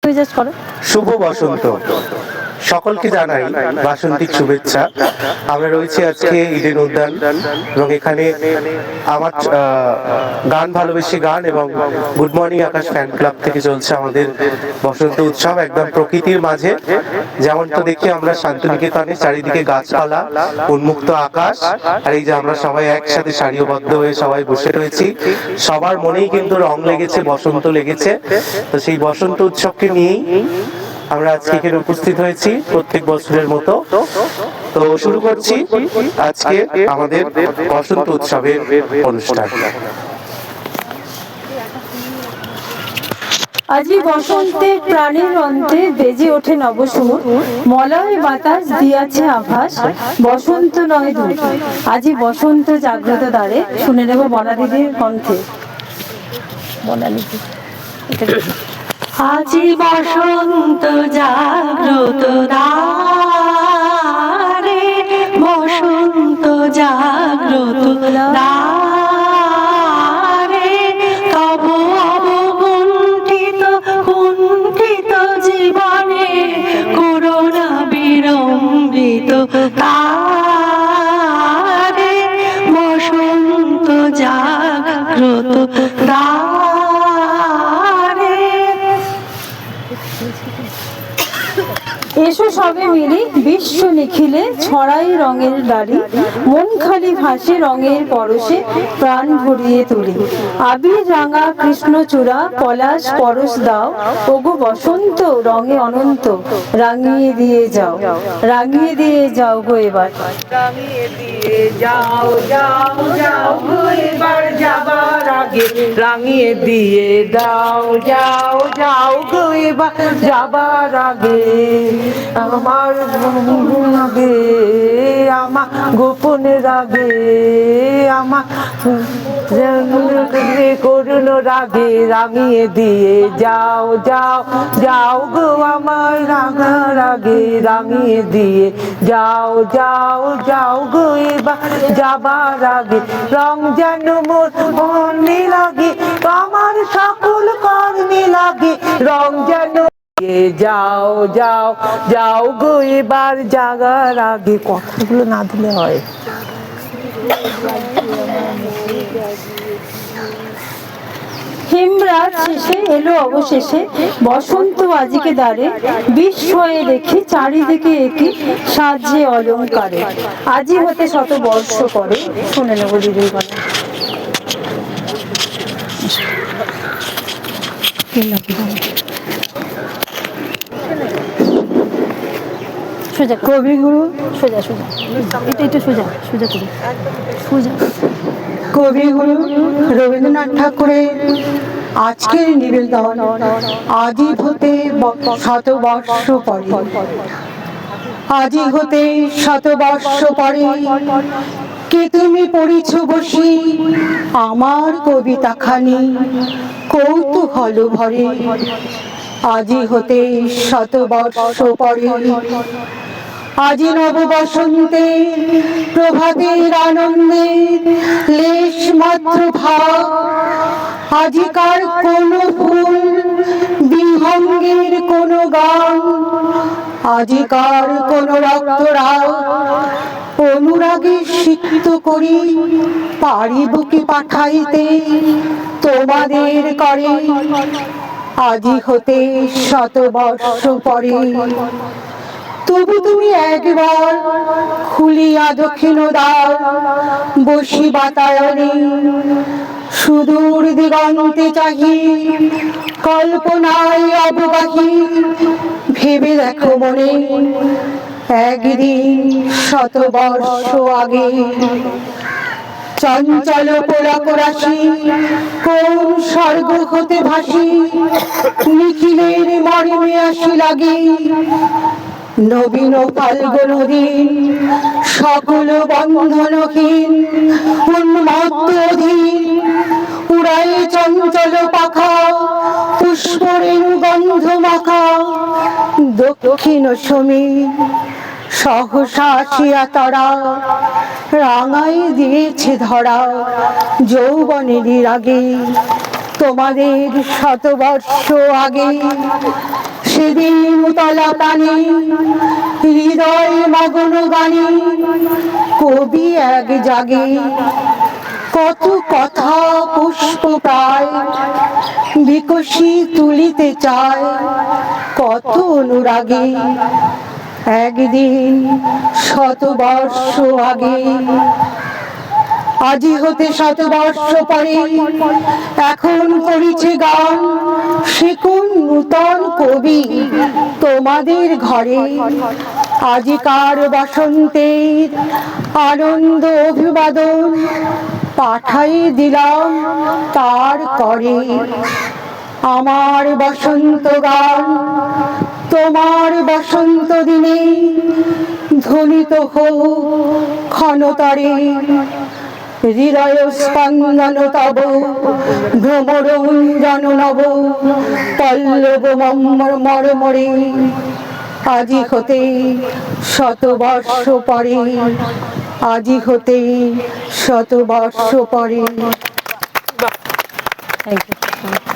মেজাজ করো। শুভ বসন্ত সকলকে জানাই বাসন্তিক শুভেচ্ছা। আমরা রয়েছি আজকে ইডেন উদ্যান এবং এখানে আমার গান ভালোবেসে গান এবং গুড মর্নিং আকাশ ফ্যান ক্লাব থেকে চলছে আমাদের বসন্ত উৎসব একদম প্রকৃতির মাঝে। যেমন তো দেখি আমরা শান্তিনিকেতনে চারিদিকে গাছপালা, উন্মুক্ত আকাশ, আর এই যে আমরা সবাই একসাথে সারিবদ্ধ হয়ে সবাই বসে রয়েছি। সবার মনেই কিন্তু রং লেগেছে, বসন্ত লেগেছে। তো সেই বসন্ত উৎসবকে নিয়েই আমরা আজকে এখানে উপস্থিত হয়েছি প্রত্যেক বছরের মতো। তো শুরু করছি আজকে আমাদের বসন্ত উৎসবের অনুষ্ঠান। আজি বসন্তে প্রাণের অন্তে বেজে ওঠে নবসুর, মলয় বাতাস দিয়াছে আভাস, বসন্ত নয় দূর। আজি বসন্ত জাগ্রত দ্বারে, শুনে নেব বনাদিদির কণ্ঠে। বনাদিদি আজি বসন্ত জাগ্রত দ্বারে, বসন্ত জাগ্রত দ্বারে, তব অবগুণ্ঠিত কুণ্ঠিত জীবনে করুণা বিড়ম্বিত তারে, বসন্ত জাগ্রত দ্বারে। এসো সবে মিলি বিশ্ব নিখিলে ছড়াই রঙের ডালি, মন খালি ভাসে রঙের পরশে প্রাণ ভরিয়ে তুলি। আবির রাঙা কৃষ্ণচূড়া পলাশ পরশ দাও, ওগো বসন্ত রঙে অনন্ত রাঙিয়ে দিয়ে যাও, রাঙিয়ে দিয়ে যাও গো এবার। রাঙিয়ে দিয়ে যাও যাও যাও গো এবার যাবার আগে, রাঙিয়ে দিয়ে দাও যাও যাও গো এবার যাবার আগে। আমার আগে আমার গোপন রাগে, আমার করুণ রাগে, রাঙিয়ে দিয়ে যাও যাও যাও গো আমার রাঙা রাগে, রাঙিয়ে দিয়ে যাও যাও যাও গো এবার যাবার আগে। রং যেন মোর মনে লাগে, আমার সকল কর্মে লাগে, রং যেন যাও যাও যাও গো এবার জাগার আগে। কথাগুলো না দিলে হয়। হিমরাত শেষে এলো অবশেষে বসন্ত আজিকে দ্বারে, বিস্ময়ে দেখি চারিদিকে একই সাজে অলঙ্কারে। আজি হতে শত বর্ষ পরে, শুনে নেব দিদির কথা। সোজা কবিগুরু, সোজা সোজা, এটা একটু সোজা সোজা করে সোজা। কবিগুরু রবীন্দ্রনাথ ঠাকুরের আজকের নিবেদন আজি হতে শতবর্ষ পরে। আজি হতে শতবর্ষ পরে কে তুমি পড়িছ বসি আমার কবিতা খানি কৌতূহল ভরে। আজি হতে শতবর্ষ পরে, আজি নব বসন্তে প্রভাতের আনন্দে লেশ মাত্র ভাব। আজিকার কোন ফুল বিহঙ্গের কোন গান, আজিকার কোন রক্তরাগ অনুরাগে সিক্ত করি পারিব কি পাঠাইতে তোমাদের করে। আজি হতে শতবর্ষ পরে, তবু তুমি একবার খুলিয়া দক্ষিণ দ্বার, বসি বাতায়নে সুদূর দিগন্তে চাহি, কল্পনায় অবগাহী ভেবে দেখো মনে একদিন শতবর্ষ আগে। চঞ্চল পোড়াকরাশি কোন স্বর্গ হতে ভাসি, নিখিলের মর্মে আসি লাগে। নবীন ফাল্গুন দিন সকল বন্ধনহীন উন্মত্ত অধীন, উড়াই চঞ্চল পাখা পুষ্পরেণু গন্ধ মাখা। দক্ষিণ সমীর সহসা আসিয়া তারা, রাঙাই দিয়েছে ধরা যৌবনেরই রাগে। তোমাদের শতবর্ষ আগে সেদিন উতলা প্রাণে হৃদয় মগ্ন গানে কবি এক জাগে কত কথা পুষ্প প্রায় বিকশি তুলিতে চায় কত অনুরাগে একদিন শতবর্ষ আগে আজি হতে শতবর্ষ পরে এখন করিছে গান সে কোন নূতন কবি তোমাদের ঘরে আজিকার বসন্তের আনন্দ অভিবাদন পাঠাই দিলাম তার করে আমার বসন্ত গান তোমার বসন্ত দিনে ধ্বনিত হোক ক্ষণতরে হৃদয় স্পন্দন তব ভ্রমরঞ্জন নব পল্লব মর্মরে আজি হতে শতবর্ষ পরে আজি হতে শতবর্ষ পরে। Thank you.